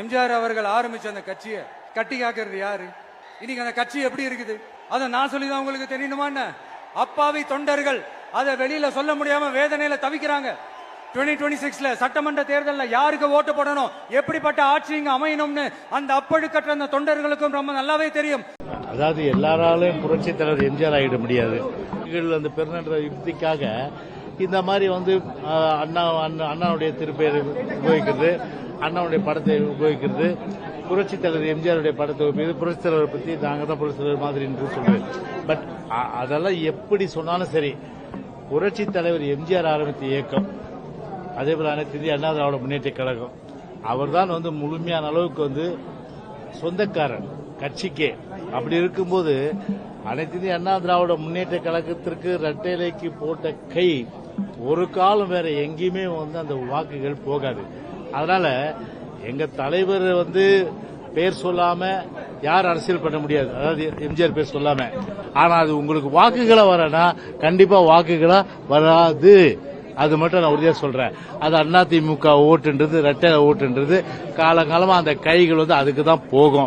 எம்ஜிஆர் அவர்கள் ஆரம்பிச்ச அந்த கட்சியை கட்டி காக்கிறது யாரு? இன்னைக்கு அந்த கட்சி எப்படி இருக்குது அதை நான் சொல்லிதான் உங்களுக்கு தெரியணுமா? அப்பாவி தொண்டர்கள் அதை வெளியில சொல்ல முடியாம வேதனையில தவிக்கிறாங்க. 2026 சட்டமன்ற தேர்தலில் யாருக்கு ஓட்டு போடணும், எப்படிப்பட்ட ஆட்சி இங்க அமையணும்னு அந்த அப்பழுக்கற்ற அந்த தொண்டர்களுக்கும் ரொம்ப நல்லாவே தெரியும். அதாவது எல்லாராலும் புரட்சி தலைவர் எம்ஜிஆர் ஆகிட முடியாது. அந்த பெருநன்ற யுக்திக்காக இந்த மாதிரி அண்ணாவுடைய திருப்பெயரை உபயோகிக்கிறது, அண்ணாவுடைய படத்தை உபயோகிக்கிறது, புரட்சி தலைவர் எம்ஜிஆருடைய படத்தை உபயோகிக்கிறது, புரட்சி தலைவரை பற்றி நாங்கள் தான் புரட்சி தலைவர் மாதிரி என்று சொல்லுவேன். பட் அதெல்லாம் எப்படி சொன்னாலும் சரி, புரட்சி தலைவர் எம்ஜிஆர் ஆரம்பித்த இயக்கம், அதே போல அனைத்து இந்திய அண்ணா திராவிட முன்னேற்ற கழகம், அவர் தான் முழுமையான அளவுக்கு சொந்தக்காரர் கட்சிக்கே. அப்படி இருக்கும்போது அனைத்து இந்திய அண்ணா திராவிட முன்னேற்ற கழகத்திற்கு இரட்டைலைக்கு போட்ட கை ஒரு காலம் வேற எங்கேயுமே அந்த வாக்குகள் போகாது. அதனால எங்க தலைவர் பேர் சொல்லாம யார் அரசியல் பண்ண முடியாது, அதாவது எம்ஜிஆர் பேர் சொல்லாம. ஆனா அது உங்களுக்கு வாக்குகளா வரனா கண்டிப்பா வாக்குகளா வராது. அது மட்டும் நான் உறுதியா சொல்றேன். அது அதிமுக ஓட்டுன்றது, இரட்டை ஓட்டுன்றது காலகாலமா அந்த கைகள் அதுக்கு தான் போகும்.